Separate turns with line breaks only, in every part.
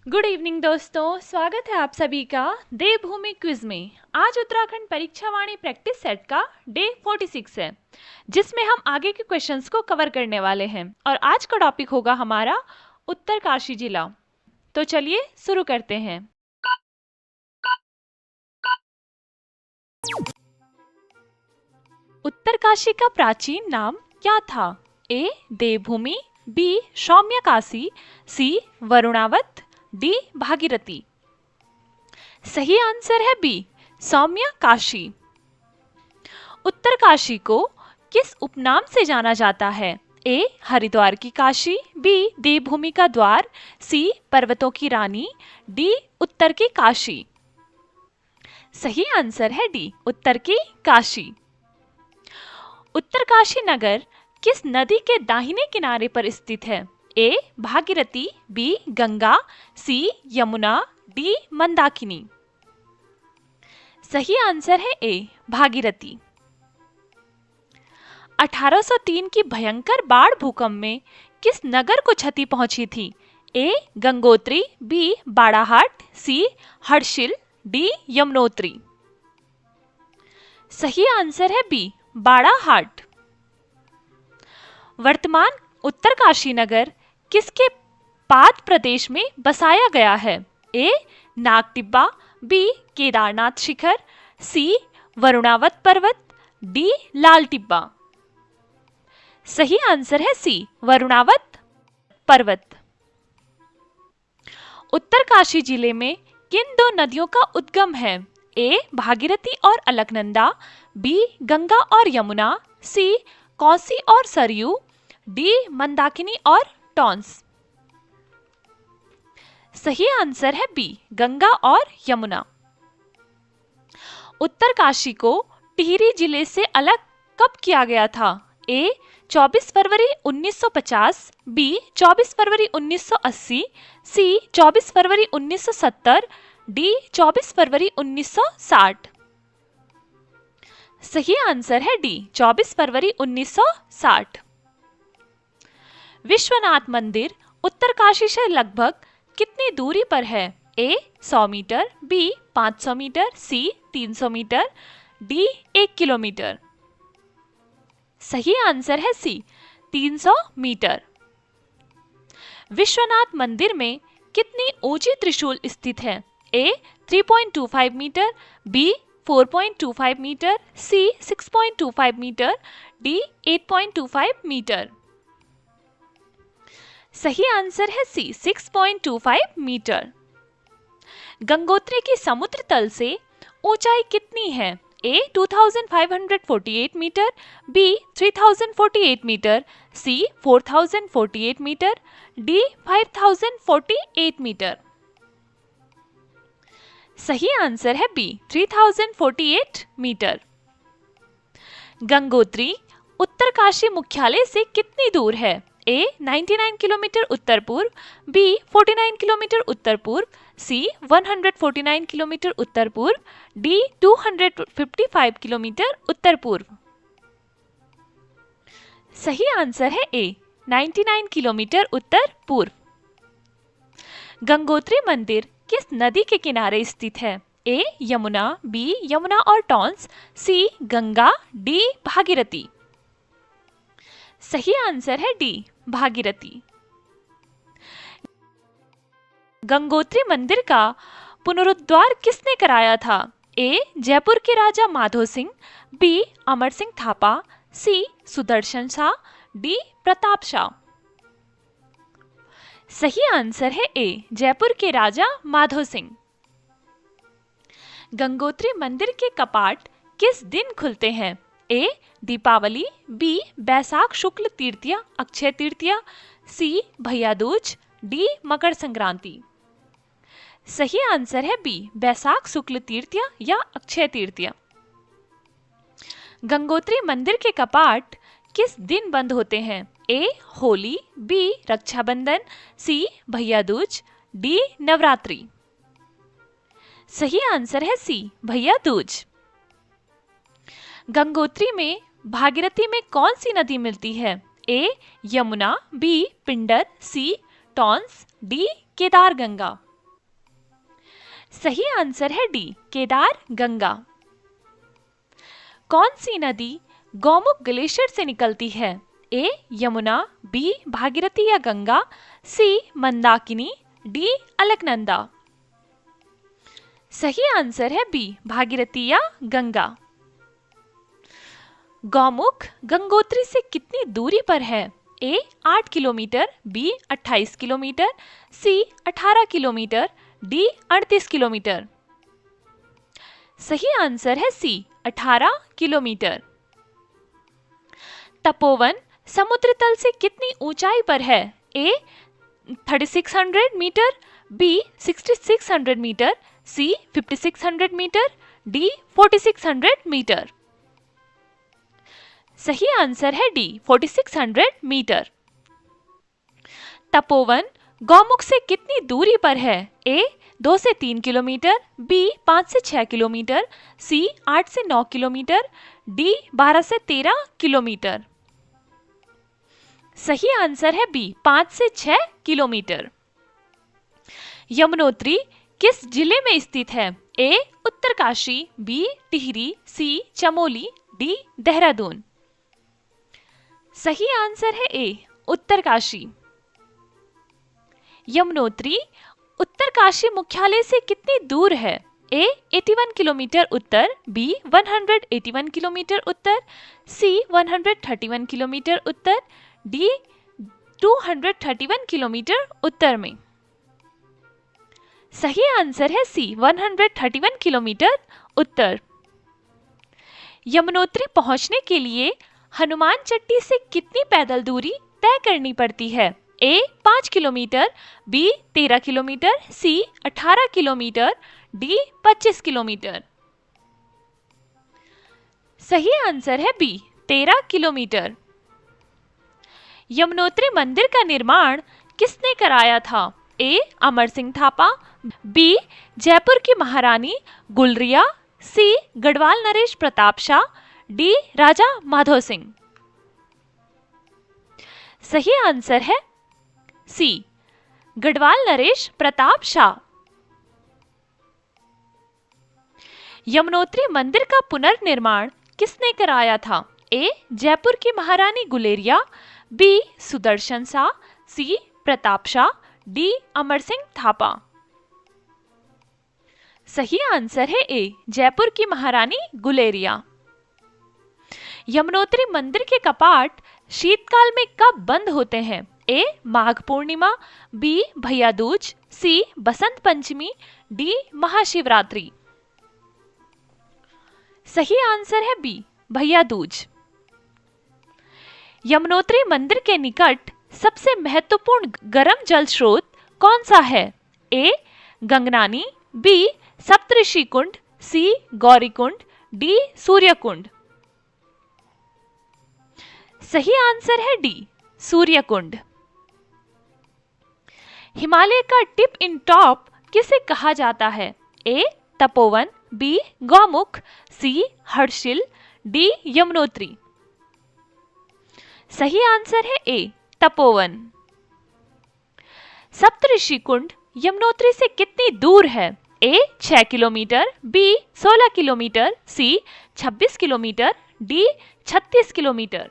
Good evening दोस्तों, स्वागत है आप सभी का देवभूमि क्विज में। आज उत्तराखंड परीक्षा वाणी प्रैक्टिस सेट का डे 46 है, जिसमें हम आगे के क्वेश्चंस को कवर करने वाले हैं। और आज का टॉपिक होगा हमारा उत्तरकाशी जिला। तो चलिए शुरू करते हैं। उत्तरकाशी का प्राचीन नाम क्या था? ए देवभूमि, बी सौम्यकाशी, सी वरुणावत, डी भागीरथी। सही आंसर है बी सौम्यकाशी। उत्तरकाशी को किस उपनाम से जाना जाता है? ए हरिद्वार की काशी, बी देवभूमि का द्वार, सी पर्वतों की रानी, डी उत्तर की काशी। सही आंसर है डी उत्तर की काशी। उत्तरकाशी नगर किस नदी के दाहिने किनारे पर स्थित है? ए भागीरथी, बी गंगा, सी यमुना, डी मंदाकिनी। सही आंसर है ए भागीरथी। 1803 की भयंकर बाढ़ भूकंप में किस नगर को क्षति पहुंची थी? ए गंगोत्री, बी बाड़ाहाट, सी हर्षिल, डी यमुनोत्री। सही आंसर है बी बाड़ाहाट। वर्तमान उत्तरकाशी नगर किसके पाद प्रदेश में बसाया गया है? ए नागटिब्बा, बी केदारनाथ शिखर, सी वरुणावत पर्वत, डी लाल टिब्बा। सही आंसर है सी वरुणावत पर्वत। उत्तरकाशी जिले में किन दो नदियों का उद्गम है? ए भागीरथी और अलकनंदा, बी गंगा और यमुना, सी कौसी और सरयू, डी मंदाकिनी और टॉन्स। सही आंसर है बी गंगा और यमुना। उत्तरकाशी को टिहरी जिले से अलग कब किया गया था? ए 24 फरवरी 1950, बी 24 फरवरी 1980, सी 24 फरवरी 1970, डी 24 फरवरी 1960। सही आंसर है डी 24 फरवरी 1960। विश्वनाथ मंदिर उत्तरकाशी से लगभग कितनी दूरी पर है? ए 100 मीटर, बी 500 मीटर, सी 300 मीटर, डी 1 किलोमीटर। सही आंसर है सी 300 मीटर। विश्वनाथ मंदिर में कितनी ऊंची त्रिशूल स्थित है? ए 3.25 मीटर, बी 4.25 मीटर, सी 6.25 मीटर, डी 8.25 मीटर। सही आंसर है सी 6.25 मीटर। गंगोत्री की समुद्र तल से ऊंचाई कितनी है? ए 2548 मीटर, बी 3048 मीटर, सी 4048 मीटर, डी 5048 मीटर। सही आंसर है बी 3048 मीटर। गंगोत्री उत्तरकाशी मुख्यालय से कितनी दूर है? ए 99 किलोमीटर उत्तर पूर्व, बी 49 किलोमीटर उत्तर पूर्व, सी 149 किलोमीटर उत्तर पूर्व, डी 255 किलोमीटर उत्तर पूर्व। सही आंसर है ए 99 किलोमीटर उत्तर पूर्व। गंगोत्री मंदिर किस नदी के किनारे स्थित है? ए यमुना, बी यमुना और टॉन्स, सी गंगा, डी भागीरथी। सही आंसर है डी भागीरथी। गंगोत्री मंदिर का पुनरुद्धार किसने कराया था? ए जयपुर के राजा माधो सिंह, बी अमर सिंह थापा, सी सुदर्शन शाह, डी प्रताप शाह। सही आंसर है ए जयपुर के राजा माधो सिंह। गंगोत्री मंदिर के कपाट किस दिन खुलते हैं? ए दीपावली, बी बैसाख शुक्ल तृतीया अक्षय तृतीया, सी भैया दूज, डी मकर संक्रांति। सही आंसर है बी बैसाख शुक्ल तृतीया या अक्षय तृतीया। गंगोत्री मंदिर के कपाट किस दिन बंद होते हैं? ए होली, बी रक्षाबंधन, सी भैया दूज, डी नवरात्रि। सही आंसर है सी भैया दूज। गंगोत्री में भागीरथी में कौन सी नदी मिलती है? ए यमुना, बी पिंडर, सी टॉन्स, डी केदार गंगा। सही आंसर है डी, केदार गंगा। कौन सी नदी गौमुख ग्लेशियर से निकलती है? ए यमुना, बी भागीरथी या गंगा, सी मंदाकिनी, डी अलकनंदा। सही आंसर है बी, भागीरथी या गंगा। गौमुख गंगोत्री से कितनी दूरी पर है? ए 8 किलोमीटर, बी 28 किलोमीटर, सी 18 किलोमीटर, डी 38 किलोमीटर। सही आंसर है सी, 18 किलोमीटर। तपोवन समुद्र तल से कितनी ऊंचाई पर है? ए 3600 मीटर, बी 6600 मीटर, सी 5600 मीटर, डी 4600 मीटर। सही आंसर है डी, 4600 मीटर। तपोवन गौमुख से कितनी दूरी पर है? ए 2 से 3 किलोमीटर, बी 5 से 6 किलोमीटर, सी 8 से 9 किलोमीटर, डी 12 से 13 किलोमीटर। सही आंसर है बी, 5 से 6 किलोमीटर। यमुनोत्री किस जिले में स्थित है? ए उत्तरकाशी, बी टिहरी, सी चमोली, डी देहरादून। सही आंसर है ए, उत्तरकाशी। यमुनोत्री उत्तरकाशी मुख्यालय से कितनी दूर है? ए 81 किलोमीटर उत्तर, बी 181 किलोमीटर उत्तर, सी 131 किलोमीटर उत्तर, डी 231 किलोमीटर उत्तर में। सही आंसर है सी, 131 किलोमीटर उत्तर। यमुनोत्री पहुंचने के लिए हनुमान चट्टी से कितनी पैदल दूरी तय करनी पड़ती है? ए 5 किलोमीटर, बी 13 किलोमीटर, सी 18 किलोमीटर, डी 25 किलोमीटर। सही आंसर है बी, 13 किलोमीटर। यमुनोत्री मंदिर का निर्माण किसने कराया था? ए अमर सिंह थापा, बी जयपुर की महारानी गुलरिया, सी गढ़वाल नरेश प्रताप शाह, डी राजा माधो सिंह। सही आंसर है सी, गढ़वाल नरेश प्रताप शाह। यमुनोत्री मंदिर का पुनर्निर्माण किसने कराया था? ए जयपुर की महारानी गुलेरिया, बी सुदर्शन शाह, सी प्रताप शाह, डी अमर सिंह थापा। सही आंसर है ए, जयपुर की महारानी गुलेरिया। यमुनोत्री मंदिर के कपाट शीतकाल में कब बंद होते हैं? ए माघ पूर्णिमा, बी भैया दूज, सी बसंत पंचमी, डी महाशिवरात्रि। सही आंसर है बी, भैया दूज। यमुनोत्री मंदिर के निकट सबसे महत्वपूर्ण गर्म जल स्रोत कौन सा है? ए गंगनानी, बी सप्तऋषि कुंड, सी गौरी कुंड, डी सूर्य कुंड। सही आंसर है डी, सूर्य कुंड। हिमालय का टिप इन टॉप किसे कहा जाता है? ए तपोवन, बी गौमुख, सी हर्षिल, डी यमुनोत्री। सही आंसर है ए तपोवन। सप्तऋषि कुंड यमुनोत्री से कितनी दूर है? ए 6 किलोमीटर, बी 16 किलोमीटर, सी 26 किलोमीटर, डी 36 किलोमीटर।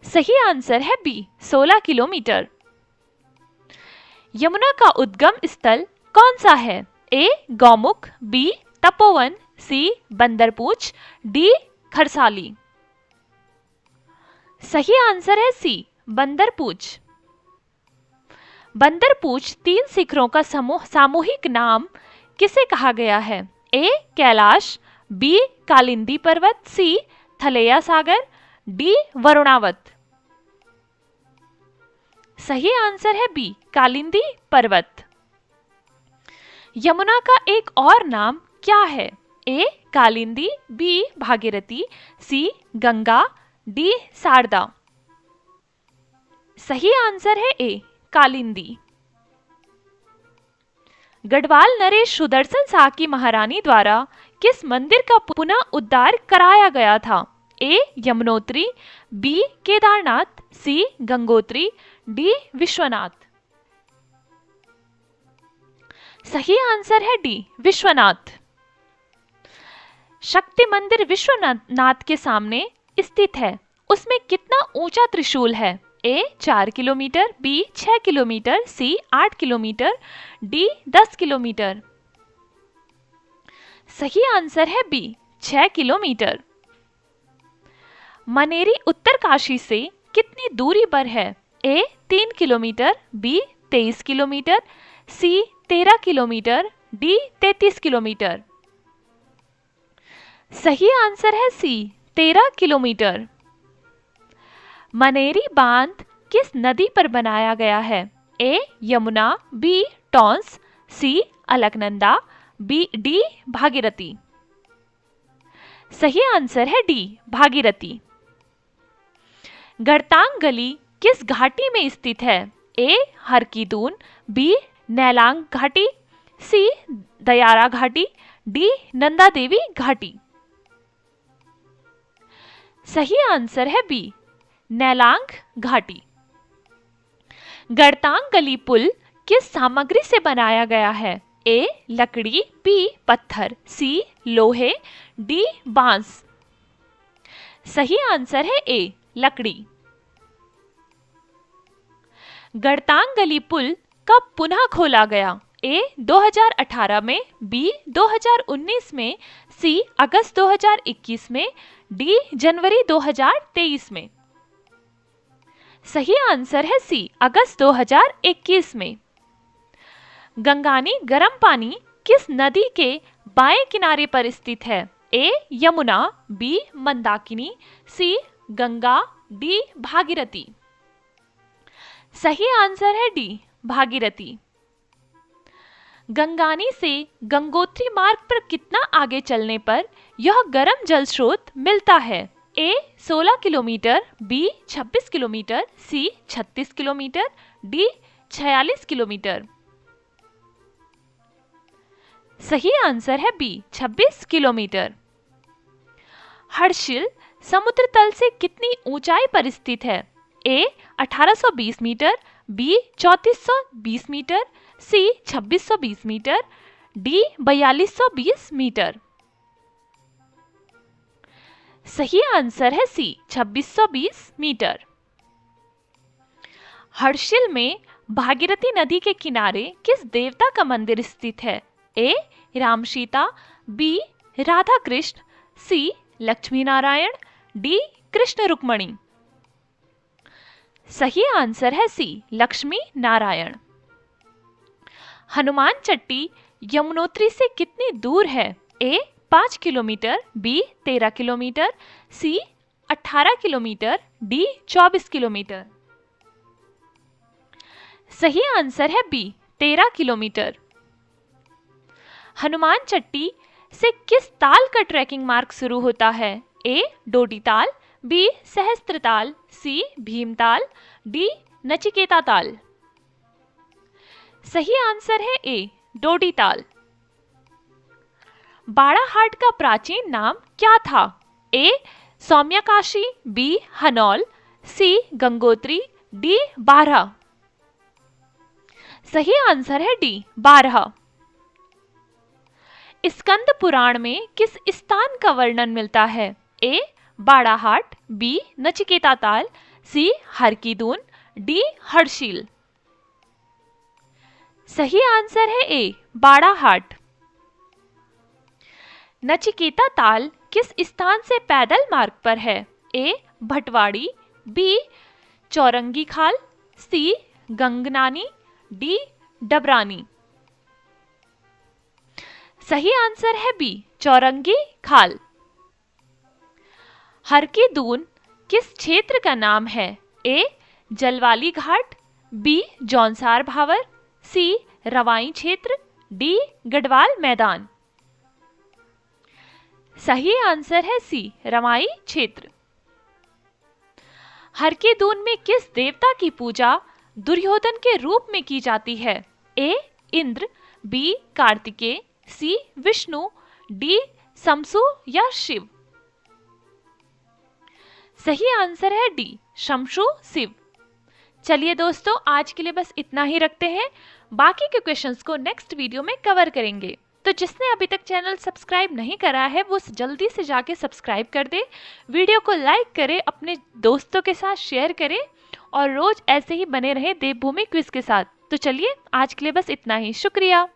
सही आंसर है बी 16 किलोमीटर। यमुना का उद्गम स्थल कौन सा है? ए गौमुख, बी तपोवन, सी बंदरपूछ, डी खरसाली। सही आंसर है सी बंदरपूछ। बंदरपूछ 3 शिखरों का सामूहिक नाम किसे कहा गया है? ए कैलाश, बी कालिंदी पर्वत, सी थलेया सागर, डी वरुणावत। सही आंसर है बी कालिंदी पर्वत। यमुना का एक और नाम क्या है? ए कालिंदी, बी भागीरथी, सी गंगा, डी शारदा। सही आंसर है ए कालिंदी। गढ़वाल नरेश सुदर्शन शाह की महारानी द्वारा किस मंदिर का पुनः उद्धार कराया गया था? ए यमुनोत्री, बी केदारनाथ, सी गंगोत्री, डी विश्वनाथ। सही आंसर है डी, विश्वनाथ। शक्ति मंदिर विश्वनाथ के सामने स्थित है, उसमें कितना ऊंचा त्रिशूल है? ए 4 किलोमीटर, बी 6 किलोमीटर, सी 8 किलोमीटर, डी 10 किलोमीटर। सही आंसर है बी, 6 किलोमीटर। मनेरी उत्तरकाशी से कितनी दूरी पर है? ए 3 किलोमीटर, बी 23 किलोमीटर, सी 13 किलोमीटर, डी 33 किलोमीटर। सही आंसर है सी, 13 किलोमीटर। मनेरी बांध किस नदी पर बनाया गया है? ए यमुना, बी टॉन्स, सी अलकनंदा, डी भागीरथी। सही आंसर है डी, भागीरथी। गड़तांग गली किस घाटी में स्थित है? ए हर की दून, बी नैलांग घाटी, सी दयारा घाटी, डी नंदा देवी घाटी। सही आंसर है बी, नैलांग घाटी। गड़तांग गली पुल किस सामग्री से बनाया गया है? ए लकड़ी, बी पत्थर, सी लोहे, डी बांस। सही आंसर है ए, लकड़ी। गड़तांग गली पुल कब पुनः खोला गया? ए 2018 में, बी 2019 में, सी अगस्त 2021 में, डी जनवरी 2023 में। सही आंसर है सी, अगस्त 2021 में। गंगानी गर्म पानी किस नदी के बाएं किनारे पर स्थित है? ए यमुना, बी मंदाकिनी, सी गंगा, डी भागीरथी। सही आंसर है डी, भागीरथी। गंगानी से गंगोत्री मार्ग पर कितना आगे चलने पर यह गर्म जल स्रोत मिलता है? ए 16 किलोमीटर, बी 26 किलोमीटर, सी 36 किलोमीटर, डी 46 किलोमीटर। सही आंसर है बी, 26 किलोमीटर। हर्षिल समुद्र तल से कितनी ऊंचाई पर स्थित है? ए 1820 मीटर, बी 3420 मीटर, सी 2620 मीटर, डी 4220 मीटर। सही आंसर है सी, 2620 मीटर। हर्षिल में भागीरथी नदी के किनारे किस देवता का मंदिर स्थित है? ए राम सीता, बी राधा कृष्ण, सी लक्ष्मी नारायण, डी कृष्ण रुक्मणी। सही आंसर है सी, लक्ष्मी नारायण। हनुमान चट्टी यमुनोत्री से कितनी दूर है? ए 5 किलोमीटर, बी 13 किलोमीटर, सी 18 किलोमीटर, डी 24 किलोमीटर। सही आंसर है बी, 13 किलोमीटर। हनुमान चट्टी से किस ताल का ट्रैकिंग मार्ग शुरू होता है? ए डोडी ताल, बी सहस्त्र ताल, सी भीमताल, डी नचिकेता ताल। सही आंसर है ए, डोडी ताल। बाड़ाहाट का प्राचीन नाम क्या था? ए सौम्यकाशी, बी हनौल, सी गंगोत्री, डी बारह। सही आंसर है डी, बारह। स्कंद पुराण में किस स्थान का वर्णन मिलता है? ए बाड़ाहाट, बी नचिकेता ताल, सी हरकीदून, डी हर्षिल। सही आंसर है ए, बाड़ाहाट। नचिकेता ताल किस स्थान से पैदल मार्ग पर है? ए भटवाड़ी, बी चौरंगी खाल, सी गंगनानी, डी डबरानी। सही आंसर है बी, चौरंगी खाल। हरकीदून किस क्षेत्र का नाम है? ए जलवाली घाट, बी जौनसार भावर, सी रवाई क्षेत्र, डी गढ़वाल मैदान। सही आंसर है सी, रवाई क्षेत्र। हरकीदून में किस देवता की पूजा दुर्योधन के रूप में की जाती है? ए इंद्र, बी कार्तिकेय, सी विष्णु, डी शमशु या शिव। सही आंसर है डी, शमशु शिव। चलिए दोस्तों, आज के लिए बस इतना ही रखते हैं। बाकी के क्वेश्चंस को नेक्स्ट वीडियो में कवर करेंगे। तो जिसने अभी तक चैनल सब्सक्राइब नहीं करा है वो जल्दी से जाके सब्सक्राइब कर दे, वीडियो को लाइक करे, अपने दोस्तों के साथ शेयर करे और रोज ऐसे ही बने रहे देवभूमि क्विज के साथ। तो चलिए आज के लिए बस इतना ही, शुक्रिया।